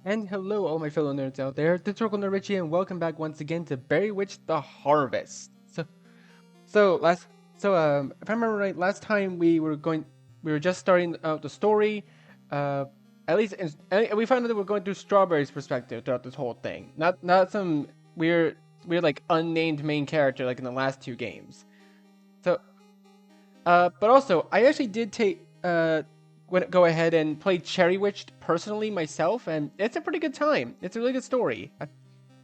And hello, all my fellow nerds out there. This is Circle Nerd Richie, and welcome back once again to Berrywitched the Harvest. So last, if I remember right, last time we were just starting out the story. Uh, at least, and we found out that we're going through Strawberry's perspective throughout this whole thing. Not some weird like unnamed main character like in the last two games. So but also, I actually did go ahead and play Cherrywitched personally myself, and it's a pretty good time. It's a really good story.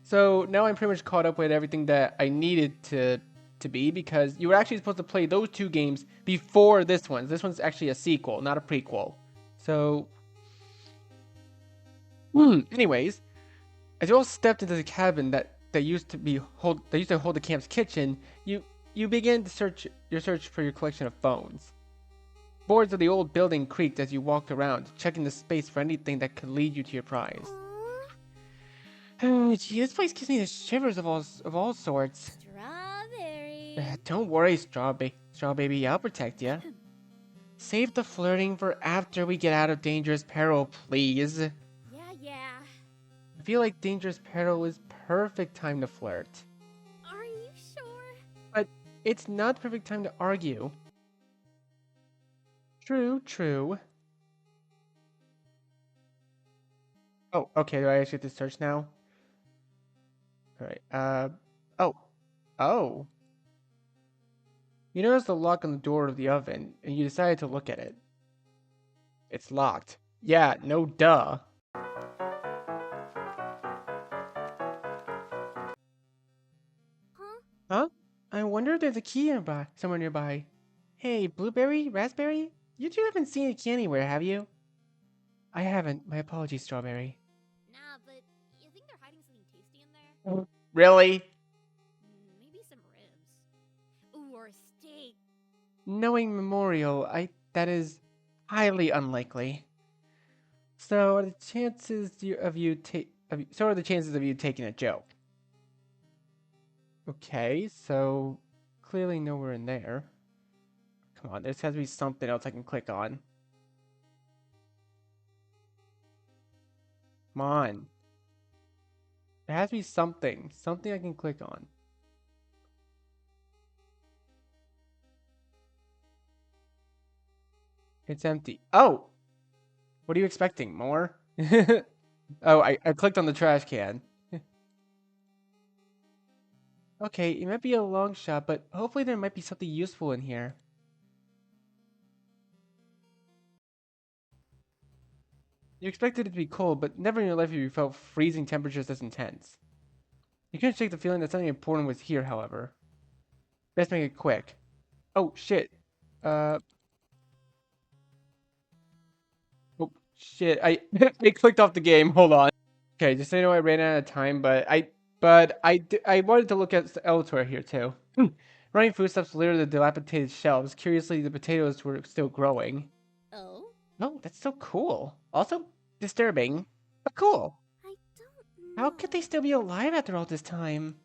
So now I'm pretty much caught up with everything that I needed to be because you were actually supposed to play those two games before this one. This one's actually a sequel, not a prequel. So, anyways, as you all stepped into the cabin that used to hold the camp's kitchen, you began to search for your collection of phones. Boards of the old building creaked as you walked around, checking the space for anything that could lead you to your prize. Oh, gee, this place gives me the shivers of all sorts. Strawberry. Don't worry, Straw Baby, I'll protect you. Save the flirting for after we get out of dangerous peril, please. Yeah. I feel like dangerous peril is perfect time to flirt. Are you sure? But it's not the perfect time to argue. True. Oh, okay, do I actually have to search now? Alright, oh. Oh. You noticed the lock on the door of the oven, and you decided to look at it. It's locked. Yeah, no duh. Huh? Huh? I wonder if there's a key somewhere nearby. Hey, Blueberry? Raspberry? You two haven't seen a key anywhere, have you? I haven't. My apologies, Strawberry. Nah, but you think they're hiding something tasty in there? Really? Maybe some ribs. Ooh, or a steak. Knowing Memorial, that is highly unlikely. So are the so are the chances of you taking a joke. Okay, so clearly nowhere in there. Come on, there's has to be something else I can click on. Come on. There has to be something I can click on. It's empty. Oh! What are you expecting? More? Oh, I clicked on the trash can. Okay, it might be a long shot, but hopefully there might be something useful in here. You expected it to be cold, but never in your life have you felt freezing temperatures this intense. You couldn't shake the feeling that something important was here, however. Best make it quick. Oh, shit. Uh, oh, shit. I clicked off the game. Hold on. Okay, just so you know, I ran out of time, I wanted to look at elsewhere here too. Running foodstuffs littered the dilapidated shelves. Curiously, the potatoes were still growing. Oh? Oh, that's so cool. Also disturbing, but cool. I don't How could know. they still be alive after all this time?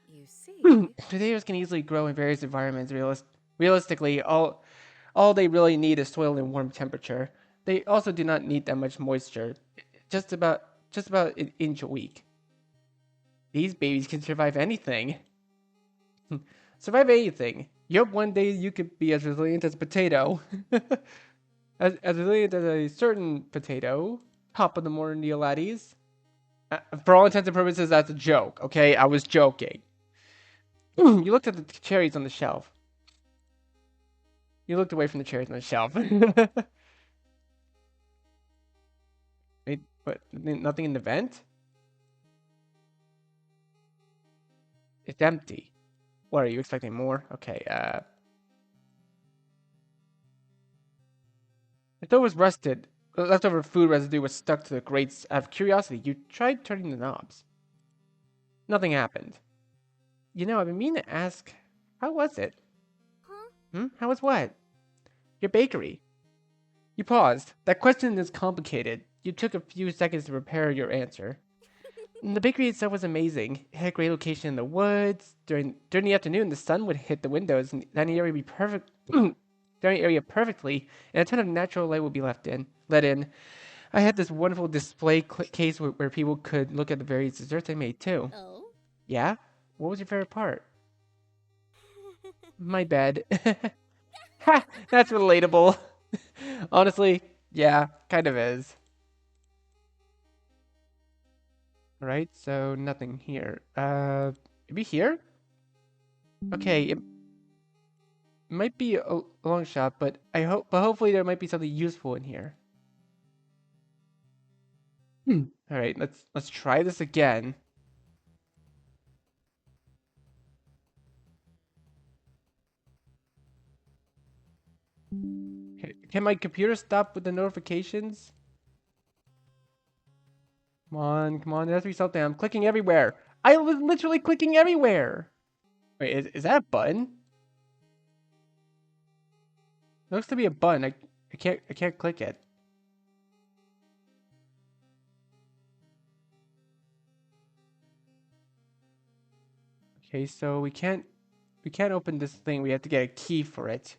You see? Potatoes can easily grow in various environments. Realistically, all they really need is soil and warm temperature. They also do not need that much moisture. Just about an inch a week. These babies can survive anything. Survive anything. Yup, one day you could be as resilient as a potato. As resilient as a certain potato. Top of the morning, deal laddies. For all intents and purposes, that's a joke, okay? I was joking. You looked at the cherries on the shelf. You looked away from the cherries on the shelf. Wait, what? Nothing in the vent? It's empty. What, are you expecting more? Okay, the stove was rusted. Leftover food residue was stuck to the grates. Out of curiosity, you tried turning the knobs. Nothing happened. You know, I've been meaning to ask, how was it? Huh? How was what? Your bakery. You paused. That question is complicated. You took a few seconds to prepare your answer. The bakery itself was amazing. It had a great location in the woods. During the afternoon, the sun would hit the windows, and dining area would be perfect. Dining area perfectly, and a ton of natural light would be let in. I had this wonderful display case where people could look at the various desserts I made too. Oh? Yeah? What was your favorite part? My bed. Ha! That's relatable. Honestly, yeah, kind of is. Right? So nothing here. Maybe here? Okay, it might be a long shot, but but hopefully there might be something useful in here. All right, let's try this again. Okay, can my computer stop with the notifications? Come on, there has to be something. I'm clicking everywhere. I was literally clicking everywhere. Wait, is that a button? It looks to be a button. I can't click it. Okay, so we can't open this thing. We have to get a key for it.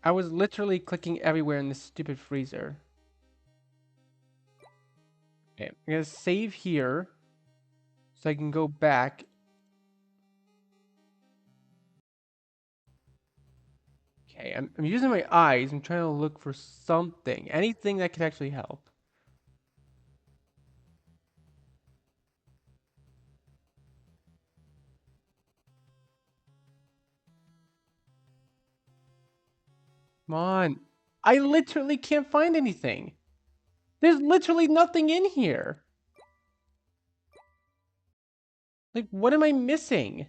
I was literally clicking everywhere in this stupid freezer. Okay, I'm gonna save here so I can go back. Okay, I'm using my eyes. I'm trying to look for something, anything that could actually help. Come on. I literally can't find anything. There's literally nothing in here. Like, what am I missing?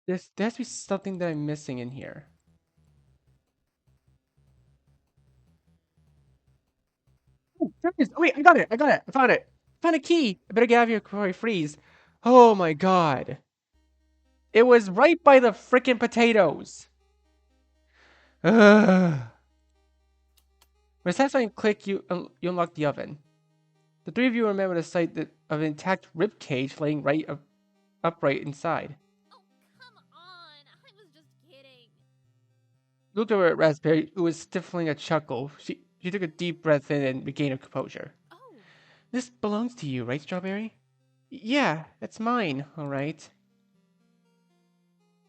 There has to be something that I'm missing in here. Oh, there it is. Oh, wait, I got it. I got it. I found it. I found a key. I better get out of here before I freeze. Oh my god. It was right by the frickin' potatoes. Ugh. When it says click, you unlock the oven. The three of you remember the sight of an intact rib cage laying upright inside. Oh, come on. I was just kidding. Looked over at Raspberry, who was stifling a chuckle. She took a deep breath in and regained her composure. Oh. This belongs to you, right, Strawberry? Yeah, that's mine, all right.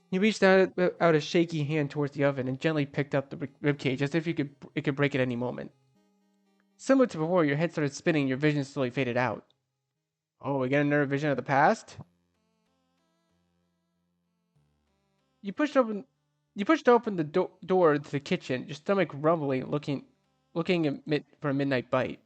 He reached out a shaky hand towards the oven and gently picked up the rib cage as if it could break at any moment. Similar to before, your head started spinning, your vision slowly faded out. Oh, we get another vision of the past? You pushed open you pushed open the door to the kitchen, your stomach rumbling, looking for a midnight bite.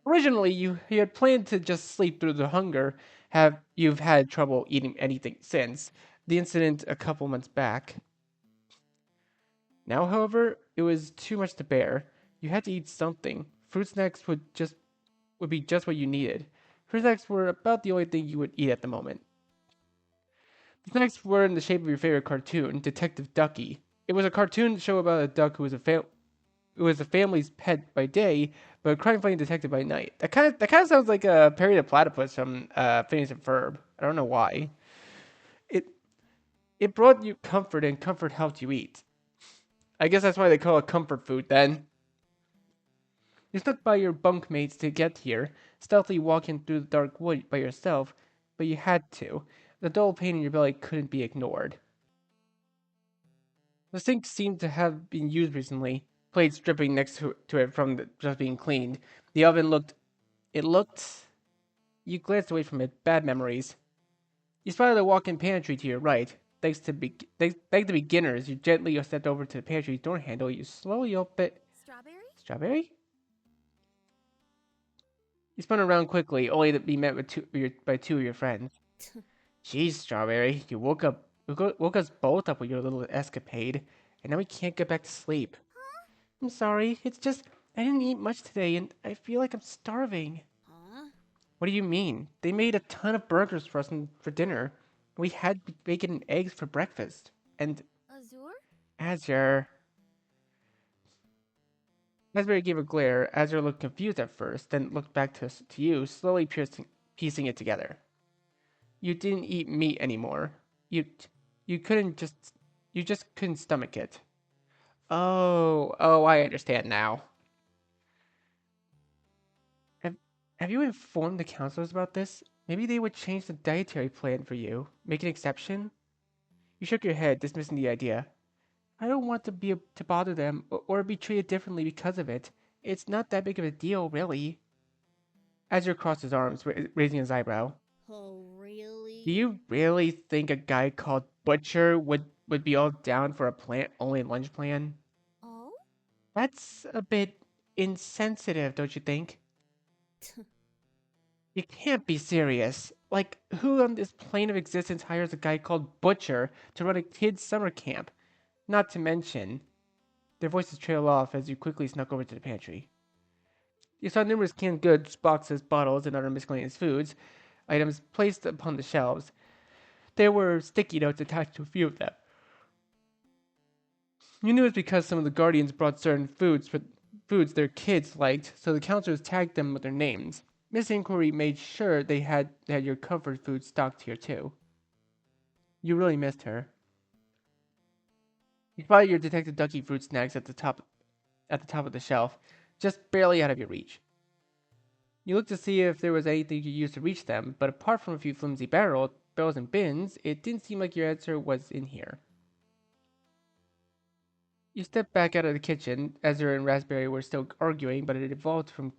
Originally, you had planned to just sleep through the hunger. Have you've had trouble eating anything since the incident a couple months back. Now, however, it was too much to bear. You had to eat something. Fruit snacks would be just what you needed. Fruit snacks were about the only thing you would eat at the moment. The snacks were in the shape of your favorite cartoon, Detective Ducky. It was a cartoon show about a duck who was a family's pet by day, but a crime-fighting detective by night. That kind of sounds like a parody of Platypus from Phineas and Ferb. I don't know why. It it brought you comfort, and comfort helped you eat. I guess that's why they call it comfort food then. You stuck by your bunkmates to get here, stealthily walking through the dark wood by yourself, but you had to. The dull pain in your belly couldn't be ignored. The sink seemed to have been used recently, plates dripping next to it from just being cleaned. The oven looked. You glanced away from it, bad memories. You spotted a walk in pantry to your right. Thanks to beginners, you gently stepped over to the pantry's door handle. You slowly opened it. Strawberry? Strawberry? You spun around quickly, only to be met with by two of your friends. Jeez, Strawberry, you woke us both up with your little escapade, and now we can't get back to sleep. I'm sorry, it's just I didn't eat much today, and I feel like I'm starving. Huh? What do you mean? They made a ton of burgers for us for dinner. We had bacon and eggs for breakfast. And Azure? Azure. Asbury gave a glare. Azure looked confused at first, then looked back to you, slowly piecing it together. You didn't eat meat anymore. You you couldn't just you just couldn't stomach it. Oh, I understand now. Have have you informed the counselors about this? Maybe they would change the dietary plan for you, make an exception? You shook your head, dismissing the idea. I don't want to bother them or be treated differently because of it. It's not that big of a deal, really. Azure crossed his arms, raising his eyebrow. Oh, Do really? you really think a guy called Butcher would be all down for a plant-only lunch plan? Oh? That's a bit insensitive, don't you think? You can't be serious. Like, who on this plane of existence hires a guy called Butcher to run a kids' summer camp? Not to mention, their voices trailed off as you quickly snuck over to the pantry. You saw numerous canned goods, boxes, bottles, and other miscellaneous foods, items placed upon the shelves. There were sticky notes attached to a few of them. You knew it was because some of the guardians brought certain foods their kids liked, so the counselors tagged them with their names. Miss Inquiry made sure they had your comfort food stocked here too. You really missed her. You spotted your Detective Ducky fruit snacks at the top of the shelf, just barely out of your reach. You looked to see if there was anything you could use to reach them, but apart from a few flimsy barrels and bins, it didn't seem like your answer was in here. You stepped back out of the kitchen. Ezra and Raspberry were still arguing, but it evolved from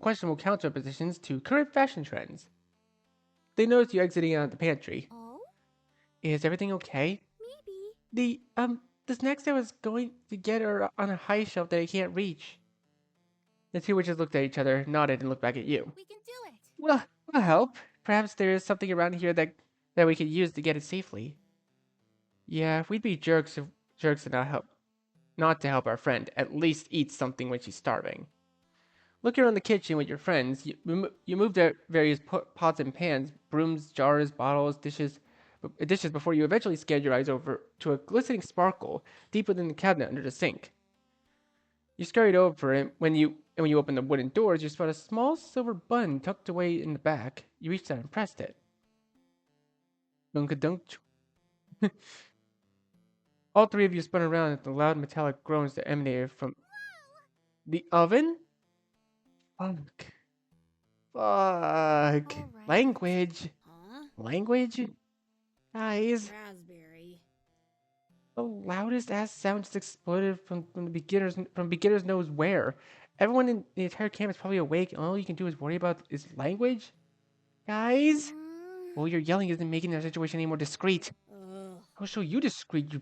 questionable counter positions to current fashion trends. They noticed you exiting out of the pantry. Oh? Is everything okay? Maybe. The snacks I was going to get are on a high shelf that I can't reach. The two witches looked at each other, nodded, and looked back at you. We can do it. Well, will help. Perhaps there is something around here that we could use to get it safely. Yeah, we'd be jerks and not to help our friend at least eat something when she's starving. Looking around the kitchen with your friends, you moved out various pots and pans, brooms, jars, bottles, dishes before you eventually scanned your eyes over to a glistening sparkle deep within the cabinet under the sink. You scurried over it when you opened the wooden doors. You spot a small silver button tucked away in the back. You reached out and pressed it. Dunk dunk. All three of you spun around at the loud metallic groans that emanated from the oven. Fuck. Fuck. All right. Language. Huh? Language? Guys, Raspberry. the loudest ass sound just exploded from beginners knows where. Everyone in the entire camp is probably awake, and all you can do is worry about is language? Guys? Well, your yelling isn't making the situation any more discreet. Ugh. I'll show you discreet, you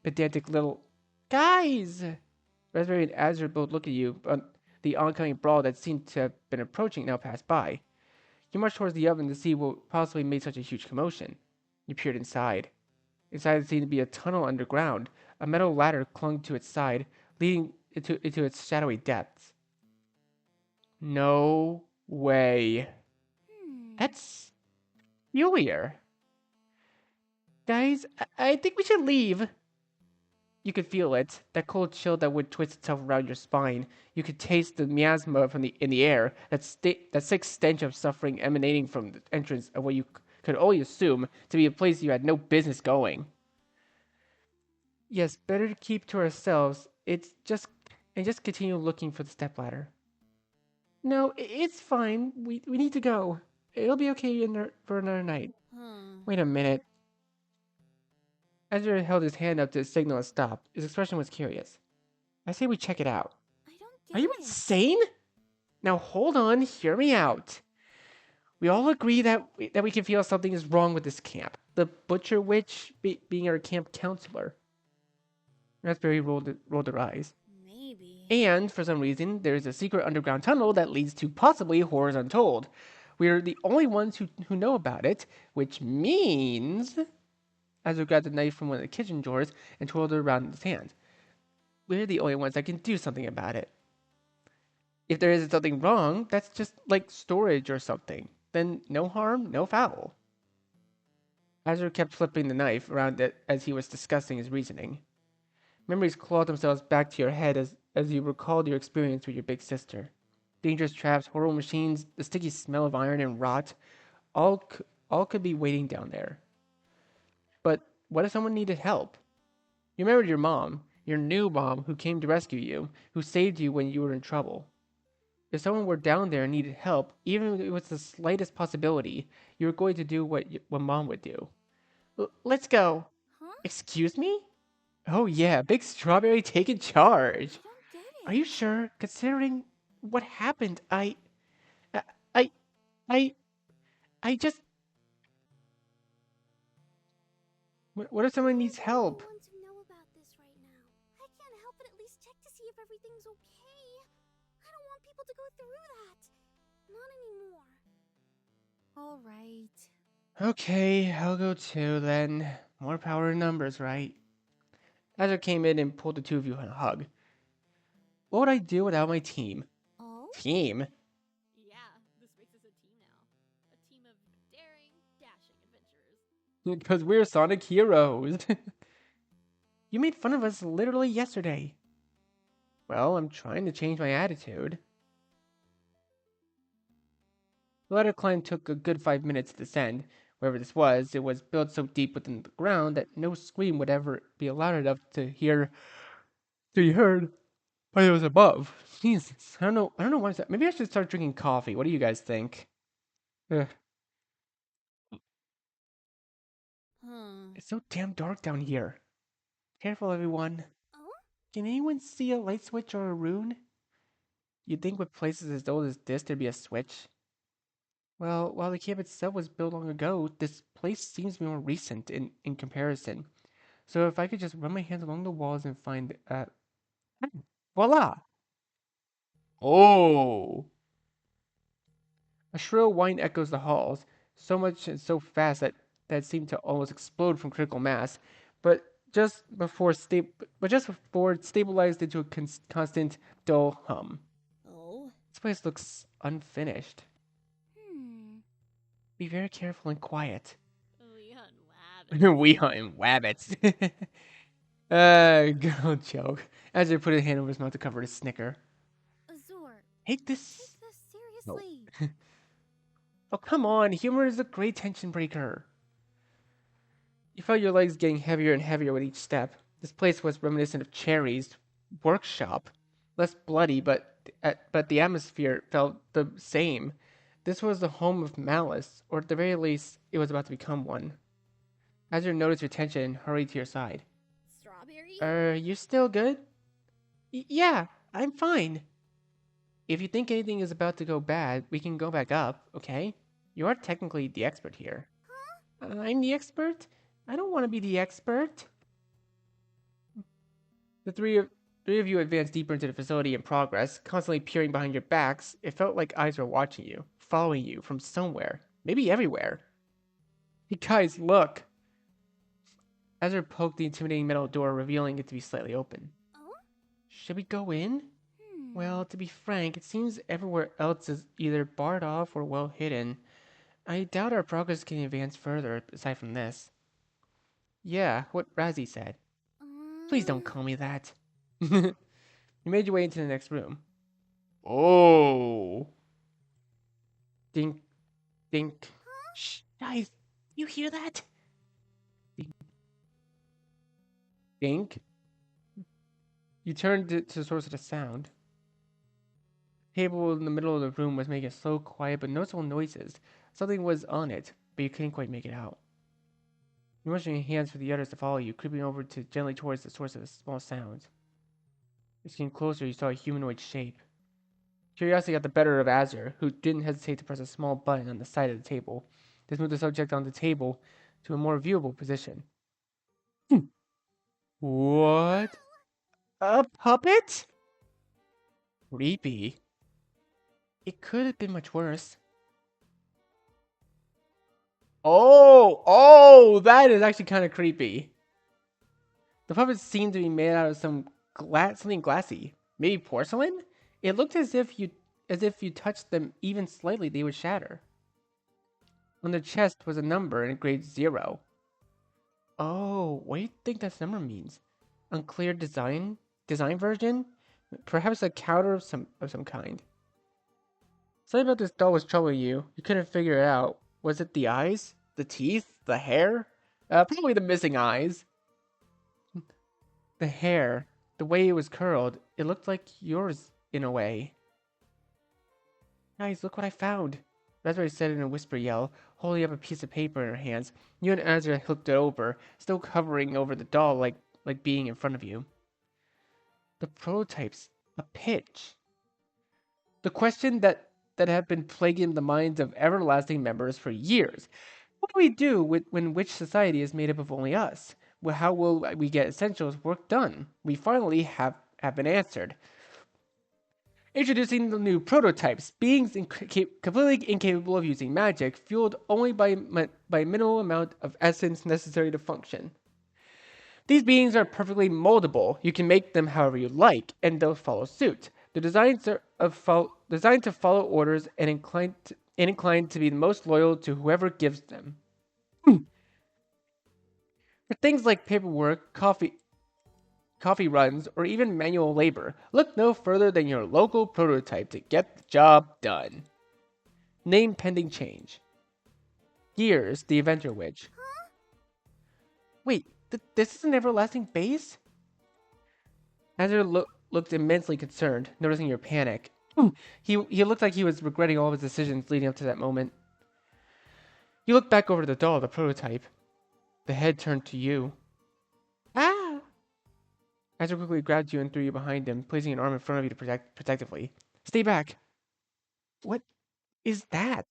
pedantic little... Guys! Raspberry and Azure both look at you, but the oncoming brawl that seemed to have been approaching now passed by. You marched towards the oven to see what possibly made such a huge commotion. You peered inside. Inside seemed to be a tunnel underground. A metal ladder clung to its side, leading into its shadowy depths. No way. Hmm. That's peculiar. Guys, I think we should leave. You could feel it, that cold chill that would twist itself around your spine. You could taste the miasma in the air, that sick stench of suffering emanating from the entrance of what you could only assume to be a place you had no business going. Yes, better to keep to ourselves. Just continue looking for the stepladder. No, it's fine. We need to go. It'll be okay for another night. Huh. Wait a minute. Ezra held his hand up to signal a stop. His expression was curious. I say we check it out. I don't Are you get it. insane? Now hold on, hear me out. We all agree that we can feel something is wrong with this camp. The butcher witch being our camp counselor. Raspberry rolled her eyes. Maybe. And for some reason, there is a secret underground tunnel that leads to possibly horrors untold. We're the only ones who know about it, which means Azure grabbed a knife from one of the kitchen drawers and twirled it around in his hand. We're the only ones that can do something about it. If there isn't something wrong, that's just like storage or something. Then no harm, no foul. Azure kept flipping the knife around it as he was discussing his reasoning. Memories clawed themselves back to your head as you recalled your experience with your big sister. Dangerous traps, horrible machines, the sticky smell of iron and rot, all, all could be waiting down there. But what if someone needed help? You remembered your new mom who came to rescue you, who saved you when you were in trouble. If someone were down there and needed help, even if it was the slightest possibility, you were going to do what mom would do. Let's go. Huh? Excuse me? Oh yeah, Big Strawberry taking charge. I don't get Are you it. sure? Considering what happened, I, I, I, I just. What if I someone don't needs want help? anyone to know about this right now. I can't help but at least check to see if everything's okay. I don't want people to go through that. Not anymore. All right. Okay, I'll go too then. More power in numbers, right? Azure came in and pulled the two of you in a hug. What would I do without my team? Oh? Team? Yeah, this makes us a team now. A team of daring, dashing adventurers. Because we're Sonic heroes. You made fun of us literally yesterday. Well, I'm trying to change my attitude. The ladder climb took a good 5 minutes to descend. Wherever this was, it was built so deep within the ground that no scream would ever be loud enough to be heard by those above. Jesus, I don't know why. Maybe I should start drinking coffee. What do you guys think? Ugh, Hmm. it's so damn dark down here. Careful, everyone. Oh? Can anyone see a light switch or a rune? You'd think with places as old as this, there'd be a switch. Well, while the camp itself was built long ago, this place seems more recent in comparison. So if I could just run my hands along the walls and find, voila! Oh! A shrill whine echoes the halls, so much and so fast that it seemed to almost explode from critical mass, but just before it stabilized into a constant, dull hum. Oh? This place looks unfinished. Hmm. Be very careful and quiet. We hunt rabbits. We hunting wabbits. Girl joke. As he put his hand over his mouth to cover his snicker. Azor, Hate take this. this No. seriously. Oh, come on. Humor is a great tension breaker. You felt your legs getting heavier and heavier with each step. This place was reminiscent of Cherry's workshop. Less bloody, but the atmosphere felt the same. This was the home of malice, or at the very least, it was about to become one. Azure noticed your tension and hurried to your side. Strawberry? You still good? Yeah, I'm fine. If you think anything is about to go bad, we can go back up, okay? You are technically the expert here. Huh? I'm the expert? I don't want to be the expert. The three of you advanced deeper into the facility in progress, constantly peering behind your backs. It felt like eyes were watching you, following you from somewhere, maybe everywhere. Hey guys, look! Ezra poked the intimidating metal door, revealing it to be slightly open. Oh? Should we go in? Hmm. Well, to be frank, it seems everywhere else is either barred off or well hidden. I doubt our progress can advance further aside from this. Yeah, what Razzie said. Please don't Uh, call me that. You made your way into the next room. Oh. Dink, dink. huh? Shh, guys, you hear that? Dink, dink. You turned to the source of the sound. The table in the middle of the room was making slow, quiet, but noticeable noises. Something was on it, but you couldn't quite make it out. You motioned your hands for the others to follow you, creeping over to gently towards the source of the small sounds. As you came closer, you saw a humanoid shape. Curiosity got the better of Azure, who didn't hesitate to press a small button on the side of the table. This moved the subject on the table to a more viewable position. What? A puppet? Creepy. It could have been much worse. Oh, that is actually kind of creepy. The puppets seemed to be made out of something glassy, maybe porcelain. It looked as if you touched them even slightly, they would shatter. On their chest was a number engraved 0. Oh, what do you think that number means? unclear design version? Perhaps a counter of some kind. Something about this doll was troubling you. You couldn't figure it out. Was it the eyes? The teeth? The hair? Probably the missing eyes. The hair. The way it was curled. It looked like yours, in a way. Guys, look what I found. Raspberry said in a whisper yell, holding up a piece of paper in her hands. You and Azra looked it over, still covering over the doll like being in front of you. The prototypes. A pitch. The question that had been plaguing the minds of everlasting members for years. What do we do when Witch Society is made up of only us? Well, how will we get Essentials work done? We finally have been answered. Introducing the new prototypes, beings completely incapable of using magic, fueled only by minimal amount of essence necessary to function. These beings are perfectly moldable. You can make them however you like, and they'll follow suit. The designs are designed to follow orders and inclined to be the most loyal to whoever gives them. For things like paperwork, coffee runs, or even manual labor, look no further than your local prototype to get the job done. Name pending change. Gears, the Avenger Witch. Wait, this is an everlasting base? Azure looked immensely concerned, noticing your panic. He looked like he was regretting all of his decisions leading up to that moment. You looked back over the doll, the prototype. The head turned to you. Ah! Azure quickly grabbed you and threw you behind him, placing an arm in front of you to protectively. Stay back! What is that?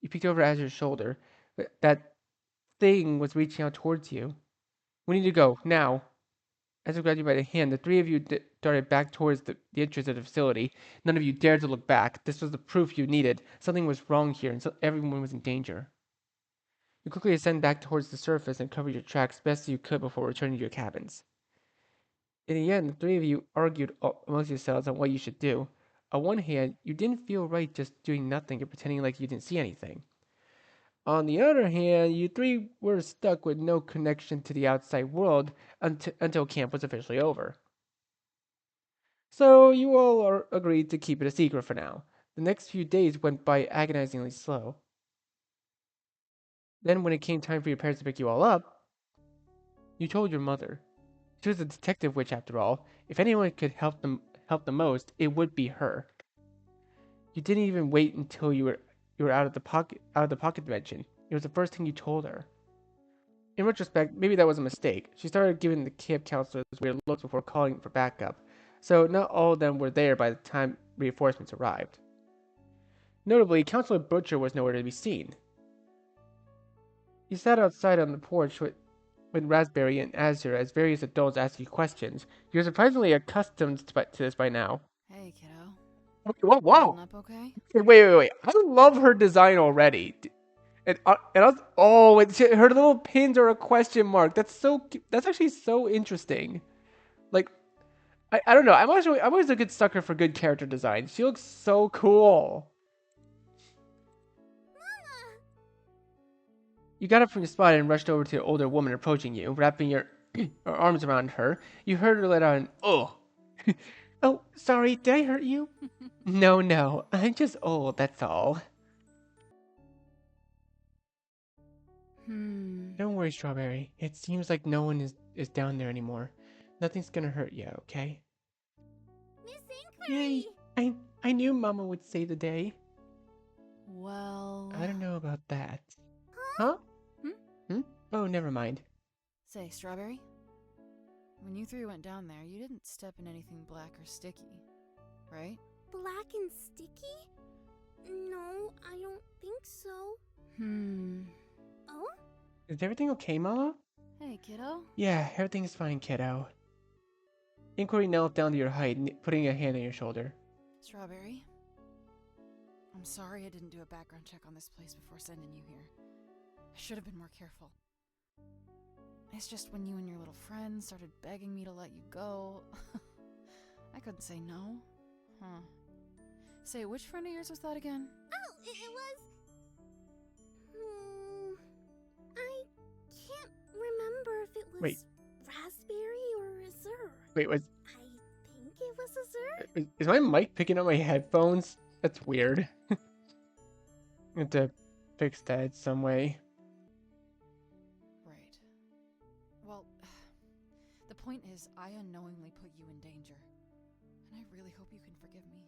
You peeked over Azure's shoulder. That thing was reaching out towards you. We need to go, now. Azure grabbed you by the hand. The three of you darted back towards the entrance of the facility. None of you dared to look back. This was the proof you needed. Something was wrong here, and so everyone was in danger. You quickly ascended back towards the surface and covered your tracks best you could before returning to your cabins. In the end, the three of you argued amongst yourselves on what you should do. On one hand, you didn't feel right just doing nothing and pretending like you didn't see anything. On the other hand, you three were stuck with no connection to the outside world until camp was officially over. So you all agreed to keep it a secret for now. The next few days went by agonizingly slow. Then when it came time for your parents to pick you all up, you told your mother. She was a detective witch after all. If anyone could help the most, it would be her. You didn't even wait until you were out of the pocket dimension. It was the first thing you told her. In retrospect, maybe that was a mistake. She started giving the camp counselors weird looks before calling for backup, so not all of them were there by the time reinforcements arrived. Notably, Counselor Butcher was nowhere to be seen. You sat outside on the porch with Raspberry and Azure as various adults asked you questions. You're surprisingly accustomed to this by now. Hey, kiddo. Whoa, whoa! Holding up okay? Wait. I love her design already. And her little pins are a question mark. That's actually so interesting. Like, I don't know. I'm always a good sucker for good character design. She looks so cool. Mama! You got up from your spot and rushed over to the older woman approaching you, wrapping your arms around her. You heard her let out an "oh." Oh, sorry, did I hurt you? No, I'm just old, that's all. Don't worry, Strawberry. It seems like no one is down there anymore. Nothing's gonna hurt you, okay? Miss Inquiry! Yay! I knew Mama would save the day. Well... I don't know about that. Huh? Hmm? Oh, never mind. Say, Strawberry? When you three went down there, you didn't step in anything black or sticky, right? Black and sticky? No, I don't think so. Oh? Is everything okay, Mama? Hey, kiddo. Yeah, everything's fine, kiddo. Inquiry knelt down to your height, putting a hand on your shoulder. Strawberry? I'm sorry I didn't do a background check on this place before sending you here. I should have been more careful. It's just when you and your little friend started begging me to let you go, I couldn't say no. Huh. Say, which friend of yours was that again? Oh, it was... I can't remember if it was Wait. Raspberry or Wait, I think it was a sir? is my mic picking up my headphones? That's weird. I have to fix that some way. Right. Well, the point is, I unknowingly put you in danger. And I really hope you can forgive me.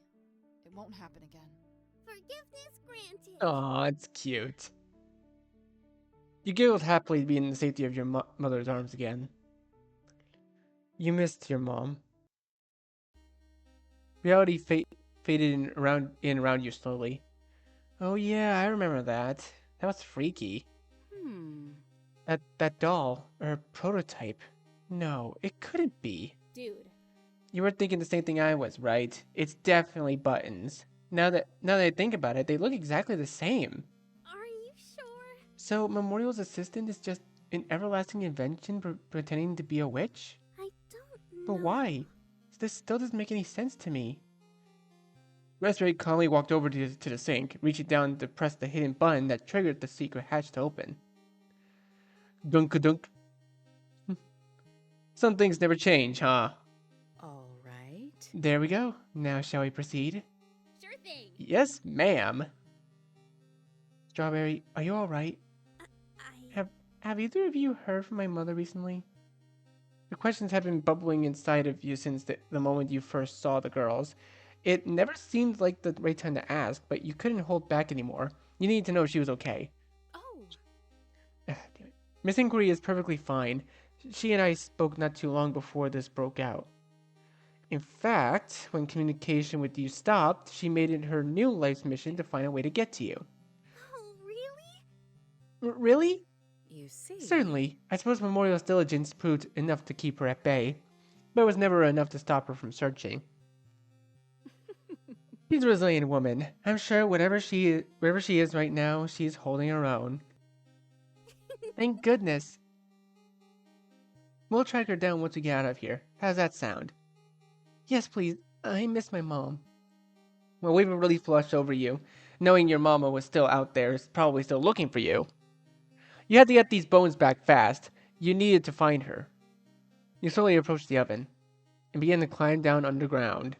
It won't happen again. Forgiveness granted. Aw, it's cute. You giggled happily to be in the safety of your mother's arms again. You missed your mom. Reality faded around you slowly. Oh yeah, I remember that. That was freaky. That doll, or prototype. No, it couldn't be. Dude. You were thinking the same thing I was, right? It's definitely Buttons. Now that I think about it, they look exactly the same. Are you sure? So Memorial's assistant is just an everlasting invention pretending to be a witch? I don't know. But why? This still doesn't make any sense to me. Raspberry calmly walked over to the sink, reaching down to press the hidden button that triggered the secret hatch to open. Dunk-a-dunk. Some things never change, huh? All right. There we go. Now shall we proceed? Sure thing. Yes, ma'am. Strawberry, are you alright? Have either of you heard from my mother recently? The questions have been bubbling inside of you since the moment you first saw the girls. It never seemed like the right time to ask, but you couldn't hold back anymore. You needed to know she was okay. Oh. Damn it. Miss Inquiry is perfectly fine. She and I spoke not too long before this broke out. In fact, when communication with you stopped, she made it her new life's mission to find a way to get to you. Oh, really? Really? You see. Certainly. I suppose Memorial's diligence proved enough to keep her at bay, but it was never enough to stop her from searching. She's a resilient woman. I'm sure wherever she is right now, she's holding her own. Thank goodness. We'll track her down once we get out of here. How's that sound? Yes, please. I miss my mom. Well, we've really flushed over you. Knowing your mama was still out there is probably still looking for you. You had to get these bones back fast. You needed to find her. You slowly approached the oven and began to climb down underground.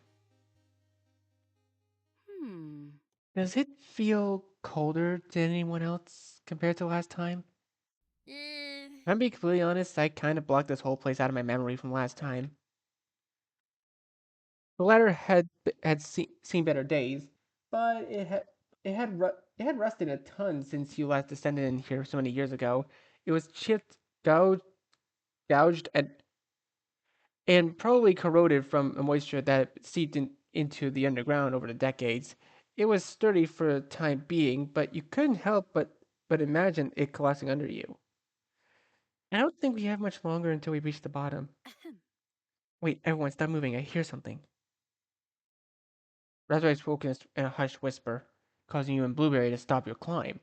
Does it feel colder than anyone else compared to last time? I'm being completely honest, I kind of blocked this whole place out of my memory from last time. The latter had seen better days, but it had rusted a ton since you last descended in here so many years ago. It was chipped, gouged, and probably corroded from a moisture that seeped into the underground over the decades. It was sturdy for the time being, but you couldn't help but imagine it collapsing under you. I don't think we have much longer until we reach the bottom. Wait, everyone, stop moving. I hear something. Raspberry spoke in a hushed whisper, causing you and Blueberry to stop your climb.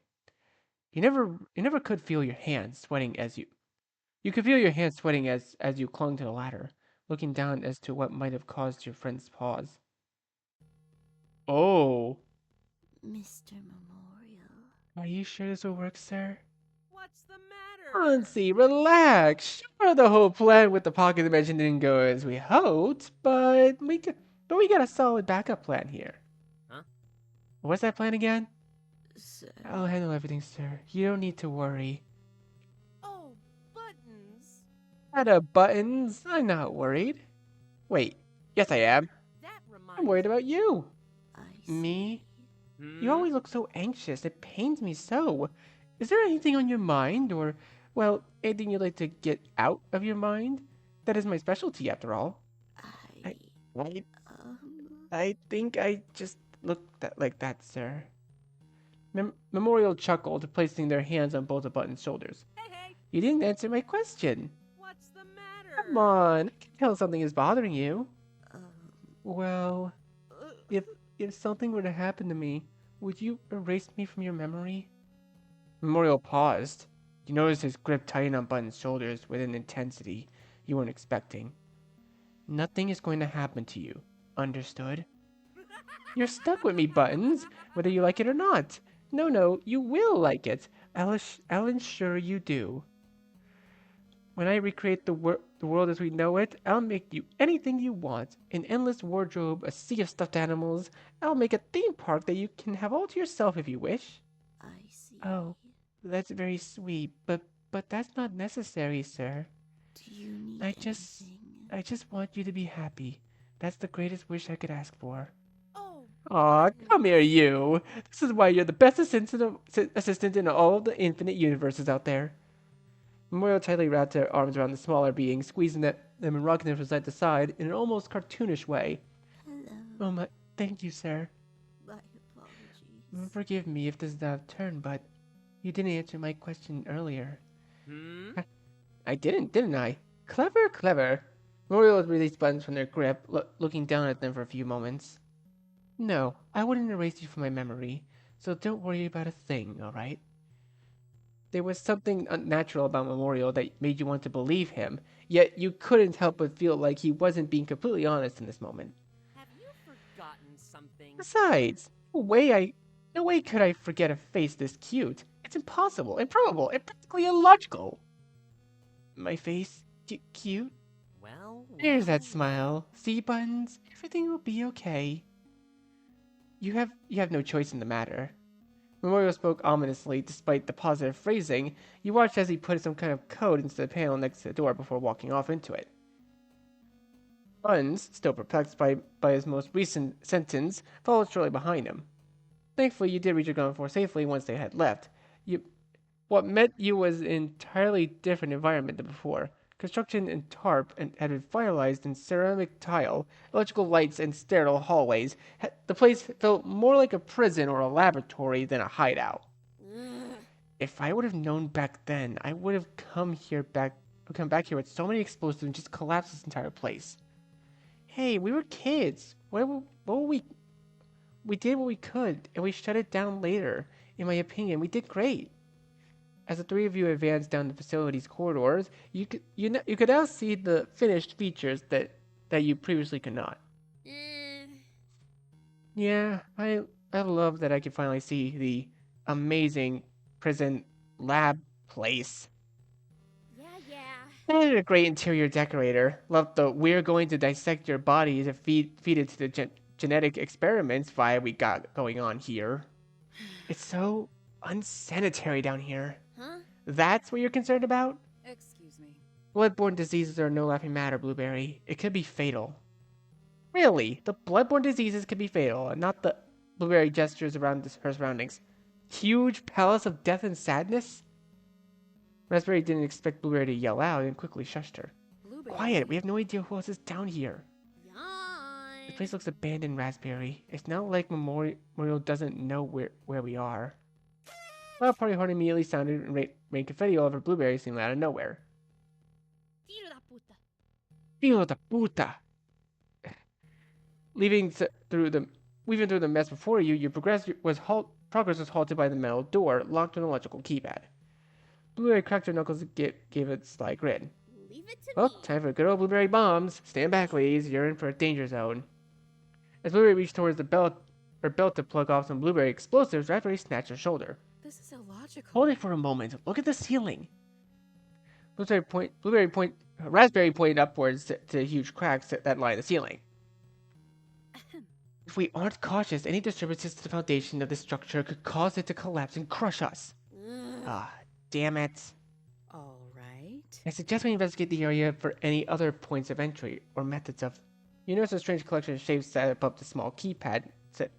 You never could feel your hands sweating as you could feel your hands sweating as you clung to the ladder, looking down as to what might have caused your friend's pause. Oh. Mr. Memorial. Are you sure this will work, sir? What's the matter? Hansi, relax. Sure, the whole plan with the pocket dimension didn't go as we hoped, but we got a solid backup plan here. Huh? What's that plan again? Sir. I'll handle everything, sir. You don't need to worry. Oh, buttons. Buttons. I'm not worried. Wait. Yes, I am. That reminds I'm worried about you. I see. Me? Hmm? You always look so anxious. It pains me so. Is there anything on your mind, or, well, anything you'd like to get out of your mind? That is my specialty, after all. I I think I just look like that, sir. Memorial chuckled, placing their hands on both of Button's shoulders. Hey, You didn't answer my question. what's the matter? Come on, I can tell something is bothering you. um Well, if something were to happen to me, would you erase me from your memory? Memorial paused. You noticed his grip tighten on Button's shoulders with an intensity you weren't expecting. Nothing is going to happen to you. Understood? You're stuck with me, Buttons, whether you like it or not. No, you will like it. I'll ensure you do. When I recreate the world as we know it, I'll make you anything you want. An endless wardrobe, a sea of stuffed animals. I'll make a theme park that you can have all to yourself if you wish. I see. Oh, that's very sweet, but that's not necessary, sir. Do you need I just anything? I just want you to be happy. That's the greatest wish I could ask for. Oh, Aw, come here, Buttons. you. This is why you're the best assistant in all of the infinite universes out there. Memorial tightly wrapped her arms around the smaller being, squeezing them and rocking them from side to side in an almost cartoonish way. Hello. Oh my, thank you, sir. My apologies. Forgive me if this is out of turn, but you didn't answer my question earlier. Hmm? I didn't I? Clever, clever. Memorial released Buttons from their grip, looking down at them for a few moments. No, I wouldn't erase you from my memory, so don't worry about a thing, alright? There was something unnatural about Memorial that made you want to believe him, yet you couldn't help but feel like he wasn't being completely honest in this moment. Have you forgotten something? Besides, no way could I forget a face this cute. It's impossible, improbable, and practically illogical. My face? Cute? Well, There's that well. smile. See, Buttons? Everything will be okay. You have no choice in the matter. Memorial spoke ominously despite the positive phrasing. You watched as he put some kind of code into the panel next to the door before walking off into it. Buns, still perplexed by his most recent sentence, followed shortly behind him. Thankfully, you did reach your ground floor safely once they had left. What met you was an entirely different environment than before. Construction and tarp had been finalized in ceramic tile, electrical lights, and sterile hallways. The place felt more like a prison or a laboratory than a hideout. If I would have known back then, I would have come back here with so many explosives and just collapsed this entire place. Hey, we were kids. We did what we could, and we shut it down later. In my opinion, we did great. As the three of you advanced down the facility's corridors, you could now see the finished features that you previously could not. Yeah, I love that I could finally see the amazing prison lab place. Yeah. And a great interior decorator. Love the we're going to dissect your body to feed it to the genetic experiments vibe we got going on here. It's so unsanitary down here. Huh? That's what you're concerned about? Excuse me. Bloodborne diseases are no laughing matter, Blueberry. It could be fatal. Really? The bloodborne diseases could be fatal, and not the Blueberry gestures around her surroundings. Huge palace of death and sadness? Raspberry didn't expect Blueberry to yell out and quickly shushed her. Blueberry. Quiet, we have no idea who else is down here. Yawn. The place looks abandoned, Raspberry. It's not like Memorial doesn't know where we are. Well, party horn immediately sounded and rained confetti all over Blueberry seemingly out of nowhere. Tiro da puta. Filo de puta! Weaving through the mess before you, your progress was halted by the metal door, locked with an electrical keypad. Blueberry cracked her knuckles and gave a sly grin. Leave it to Well, me. time for good old Blueberry bombs. Stand back, ladies. You're in for a danger zone. As Blueberry reached towards the belt to plug off some Blueberry explosives, Raspberry snatched her shoulder. This is illogical. Hold it for a moment. Look at the ceiling. Raspberry pointed upwards to huge cracks that line the ceiling. If we aren't cautious, any disturbances to the foundation of this structure could cause it to collapse and crush us. Ah, damn it. All right. I suggest we investigate the area for any other points of entry or methods of... You notice a strange collection of shapes set above the small keypad set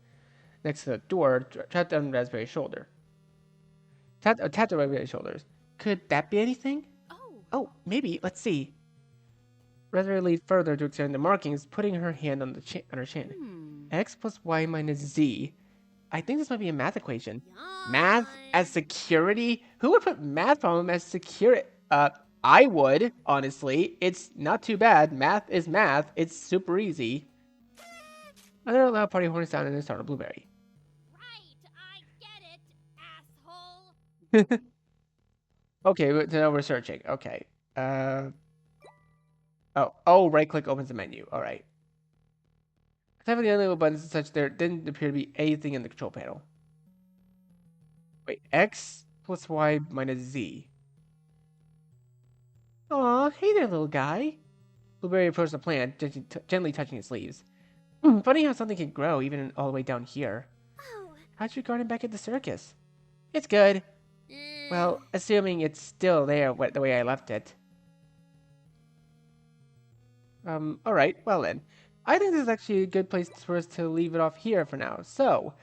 next to the door, tapped on Raspberry's shoulder. Tapped on Raspberry's shoulders. Could that be anything? Oh, maybe. Let's see. Raspberry leaned further to examine the markings, putting her hand on her chin. X plus Y minus Z. I think this might be a math equation. Yawn. Math as security? Who would put math problem as security? I would, honestly. It's not too bad. Math is math. It's super easy. Another loud party horn sounded and startled Blueberry. Right, I get it, asshole. Okay, so now we're searching. Okay. Oh, right-click opens the menu. All right. Except for the unlabeled buttons and such, there didn't appear to be anything in the control panel. Wait, X plus Y minus Z. Aw, hey there, little guy. Blueberry approached the plant, gently touching its leaves. Funny how something can grow even all the way down here. Oh. How's your garden back at the circus? It's good. Well, assuming it's still there the way I left it. Alright, well then. I think this is actually a good place for us to leave it off here for now. So,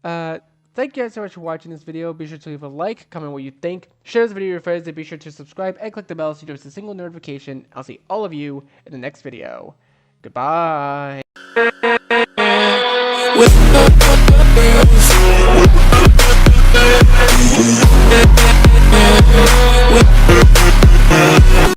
thank you guys so much for watching this video. Be sure to leave a like, comment what you think, share this video with your friends, and be sure to subscribe and click the bell so you don't miss a single notification. I'll see all of you in the next video. Goodbye. With